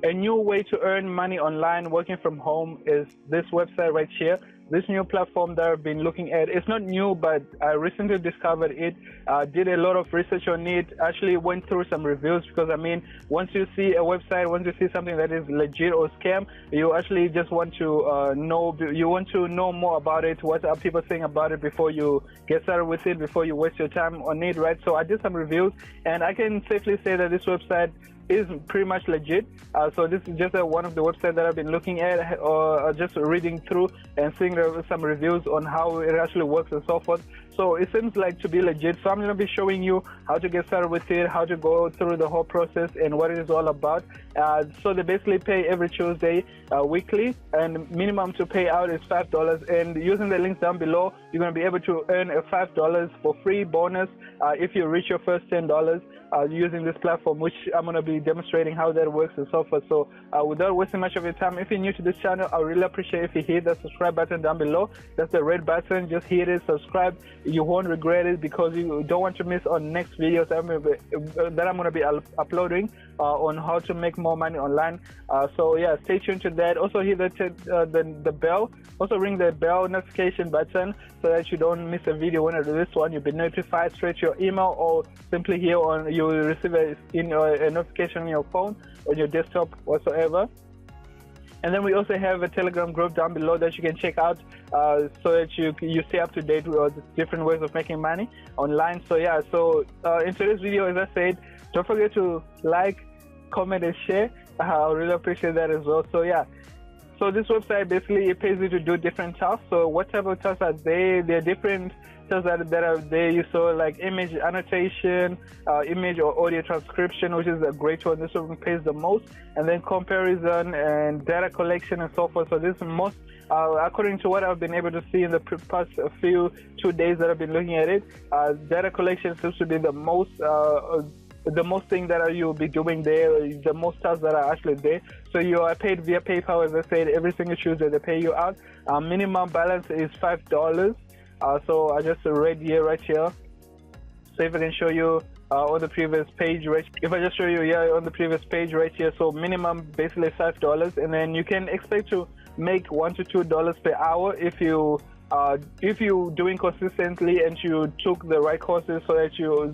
a new way to earn money online working from home is this website right here. This new platform that I've been looking at, it's not new, but I recently discovered it, did a lot of research on it, actually went through some reviews, because I mean, once you see a website, once you see something that is legit or scam, you actually just want to know more about it, what are people saying about it before you get started with it, before you waste your time on it, right? So I did some reviews, and I can safely say that this website is pretty much legit. So this is just one of the websites that I've been looking at, or just reading through and seeing some reviews on how it actually works and so forth. So it seems like to be legit. So I'm going to be showing you how to get started with it, how to go through the whole process and what it is all about. So they basically pay every Tuesday weekly, and minimum to pay out is $5. And using the links down below, you're going to be able to earn a $5 for free bonus if you reach your first $10 using this platform, which I'm going to be demonstrating how that works and so forth. So without wasting much of your time, if you're new to this channel, I really appreciate if you hit the subscribe button down below. That's the red button. Just hit it, subscribe. You won't regret it, because you don't want to miss on next videos that I'm going to be uploading on how to make more money online. So yeah, stay tuned to that. Also hit the bell. Also ring the bell notification button so that you don't miss a video when I do this one. You'll be notified straight to your email, or simply here on you will receive a notification on your phone or your desktop whatsoever. And then we also have a Telegram group down below that you can check out, so that you stay up to date with different ways of making money online. So yeah, so in today's video, as I said, don't forget to like, comment, and share. I really appreciate that as well. So yeah, so this website basically, it pays you to do different tasks. So what type of tasks are they? There are different tasks that are there. So like image annotation, image or audio transcription, which is a great one. This one pays the most. And then comparison and data collection and so forth. So this is most, according to what I've been able to see in the past 2 days that I've been looking at it, data collection seems to be the most thing that you'll be doing there, the most tasks that are actually there. So you are paid via PayPal, as I said, every single Tuesday they pay you out. Minimum balance is $5. So I just read here, right here. So if I can show you on the previous page, right? If I just show you on the previous page right here, so minimum basically $5, and then you can expect to make $1 to $2 per hour if you're doing consistently and you took the right courses, so that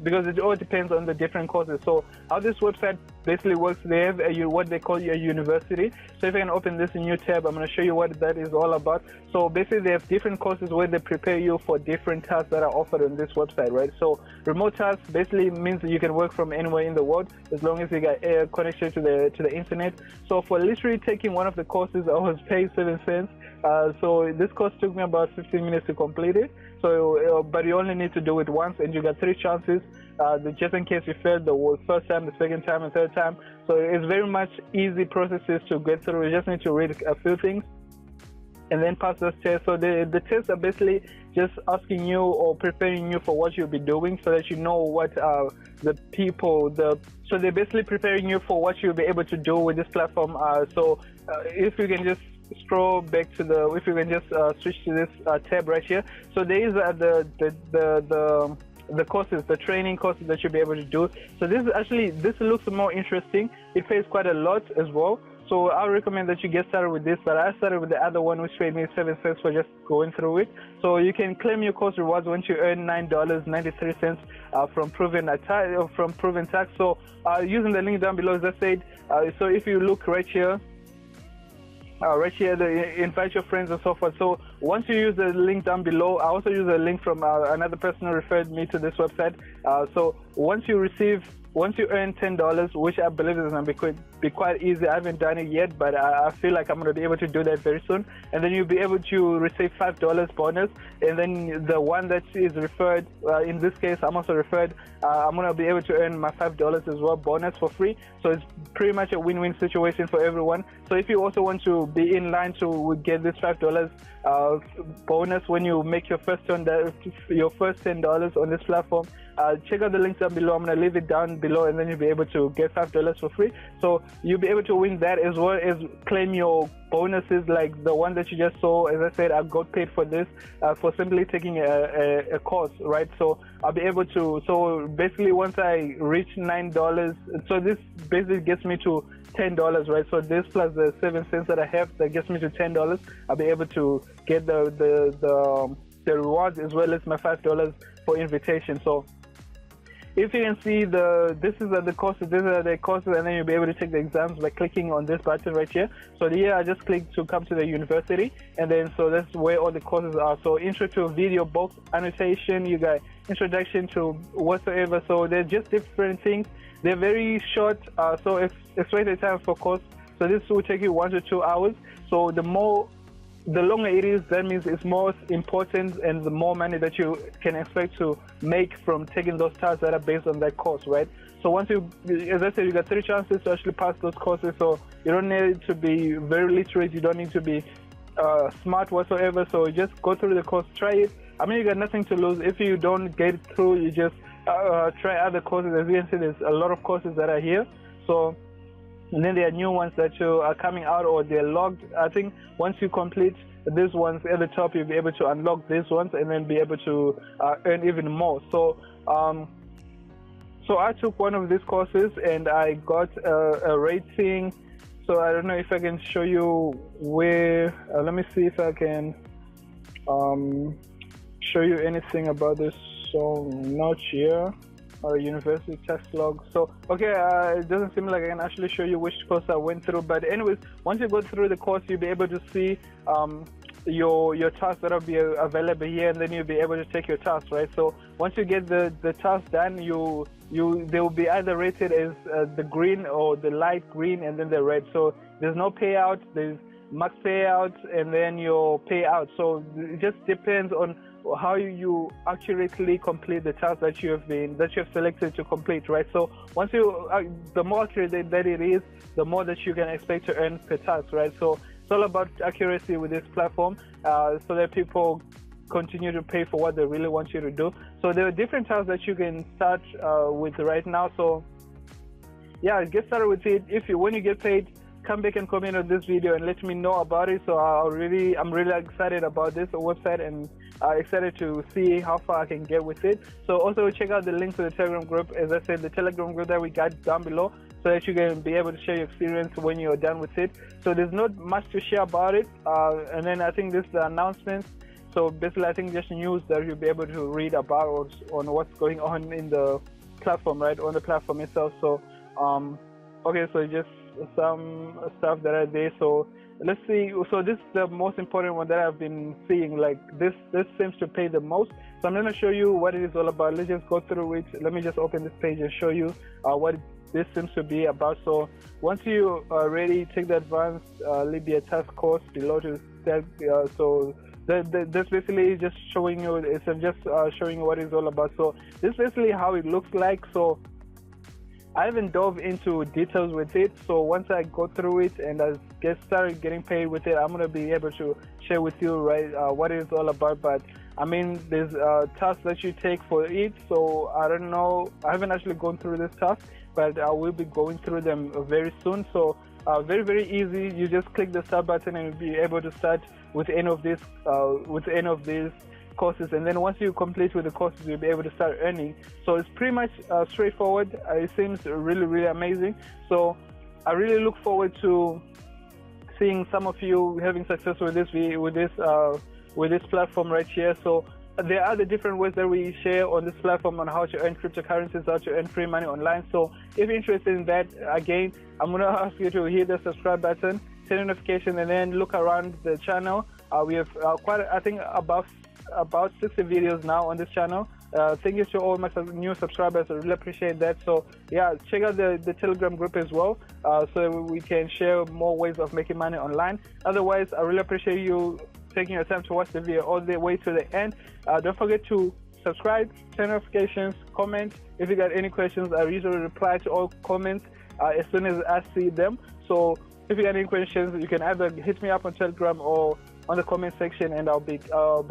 because it all depends on the different courses. So how this website basically works, they have what they call your university. So if I can open this new tab, I'm going to show you what that is all about. So basically they have different courses where they prepare you for different tasks that are offered on this website, right? So Remotasks basically means that you can work from anywhere in the world as long as you got a connection to the internet. So for literally taking one of the courses, I was paid 7 cents. So this course took me about 15 minutes to complete it. So, but you only need to do it once, and you got 3 chances, just in case you failed the first time, the second time, and third time. So it's very much easy processes to get through. You just need to read a few things and then pass those tests. So the tests are basically just asking you or preparing you for what you'll be doing, so that you know what so they're basically preparing you for what you'll be able to do with this platform. So if you can just scroll back to if you can just switch to this tab right here. So there is the courses, the training courses that you'll be able to do. So this looks more interesting. It pays quite a lot as well. So I recommend that you get started with this, but I started with the other one, which paid me 7 cents for just going through it. So you can claim your course rewards once you earn $9.93 from proven tax. So using the link down below, as I said, so if you look right here, invite your friends and so forth. So once you use the link down below, I also use a link from another person who referred me to this website. So once you earn $10, which I believe is going to be quite easy. I haven't done it yet, but I feel like I'm going to be able to do that very soon. And then you'll be able to receive $5 bonus. And then the one that is referred, in this case, I'm also referred, I'm going to be able to earn my $5 as well, bonus for free. So it's pretty much a win-win situation for everyone. So if you also want to be in line to get this $5 bonus when you make your first $10 on this platform, check out the links down below. I'm going to leave it down below, and then you'll be able to get $5 for free. So you'll be able to win that, as well as claim your bonuses like the one that you just saw. As I said, I got paid for this for simply taking a course, right? So I'll be able to, so basically once I reach $9, so this basically gets me to $10, right? So this plus the 7 cents that I have, that gets me to $10. I'll be able to get the rewards as well as my $5 for invitation. So if you can see these are the courses, and then you'll be able to take the exams by clicking on this button right here. So here I just clicked to come to the university, and then so that's where all the courses are. So intro to video, box annotation, you got introduction to whatsoever. So they're just different things. They're very short, so it's rated time for course. So this will take you 1 to 2 hours. So the longer it is, that means it's more important and the more money that you can expect to make from taking those tasks that are based on that course, right? So once you, as I said, you got 3 chances to actually pass those courses. So you don't need to be very literate. You don't need to be smart whatsoever. So just go through the course, try it. I mean, you got nothing to lose. If you don't get it through, you just try other courses. As you can see, there's a lot of courses that are here. So and then there are new ones that are coming out, or they're logged. I think once you complete these ones at the top, you'll be able to unlock these ones and then be able to earn even more. So so I took one of these courses and I got a rating. So I don't know if I can show you where, let me see if I can show you anything about this. So not here. University tax log. So okay, it doesn't seem like I can actually show you which course I went through, but anyways, once you go through the course, you'll be able to see your tasks that will be available here, and then you'll be able to take your tasks, right? So once you get the task done, they will be either rated as the green or the light green, and then the red. So there's no payout, there's max payout, and then your payout. So it just depends on how you accurately complete the task that you have selected to complete, right? So once you the more accurate that it is, the more that you can expect to earn per task, right? So it's all about accuracy with this platform, so that people continue to pay for what they really want you to do. So there are different tasks that you can start with right now. So yeah, get started with it. When you get paid, come back and comment on this video and let me know about it. So I'm really excited about this website, and excited to see how far I can get with it. So also check out the link to the Telegram group. As I said, the Telegram group that we got down below, so that you can be able to share your experience when you're done with it. So there's not much to share about it. And then I think this is the announcements. So basically, I think just news that you'll be able to read about on what's going on in the platform, right, on the platform itself. So okay, so just some stuff that are there. So let's see. So this is the most important one that I've been seeing. Like this seems to pay the most. So I'm going to show you what it is all about. Let's just go through it. Let me just open this page and show you what this seems to be about. So once you are ready, take the advanced Libya task course below to start. So that's basically just showing you. It's just showing you what it's all about. So this is basically how it looks like. So I haven't dove into details with it, so once I go through it and I start getting paid with it, I'm going to be able to share with you, right, what it's all about. But I mean, there's tasks that you take for it, so I don't know, I haven't actually gone through this task, but I will be going through them very soon. So very easy. You just click the start button and you'll be able to start with any of these courses, and then once you complete with the courses, you'll be able to start earning. So it's pretty much straightforward. It seems really amazing. So I really look forward to seeing some of you having success with this platform right here. So there are the different ways that we share on this platform on how to earn cryptocurrencies, how to earn free money online. So if you're interested in that, again, I'm going to ask you to hit the subscribe button, turn on notification, and then look around the channel. We have I think about 60 videos now on this channel. Thank you to all my new subscribers. I really appreciate that. So yeah, check out the Telegram group as well, so we can share more ways of making money online. Otherwise, I really appreciate you taking your time to watch the video all the way to the end. Don't forget to subscribe, turn notifications, comment. If you got any questions, I usually reply to all comments as soon as I see them. So if you got any questions, you can either hit me up on Telegram or on the comment section, and I'll be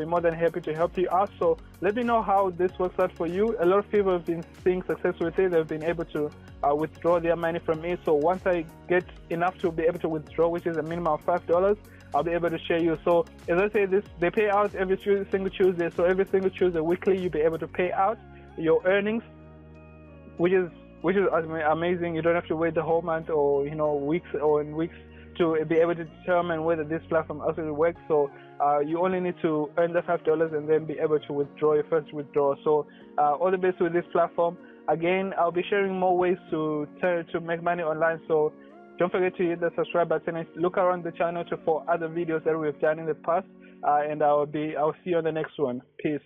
more than happy to help you out. So let me know how this works out for you. A lot of people have been seeing success with it. They've been able to withdraw their money from it. So once I get enough to be able to withdraw, which is a minimum of $5, I'll be able to share you. So as I say, they pay out every single Tuesday. So every single Tuesday weekly, you'll be able to pay out your earnings, which is which is amazing. You don't have to wait the whole month or weeks or in weeks to be able to determine whether this platform actually works. So you only need to earn the $5 and then be able to withdraw your first withdrawal. So all the best with this platform. Again, I'll be sharing more ways to make money online. So don't forget to hit the subscribe button and look around the channel for other videos that we've done in the past. And I'll see you on the next one. Peace.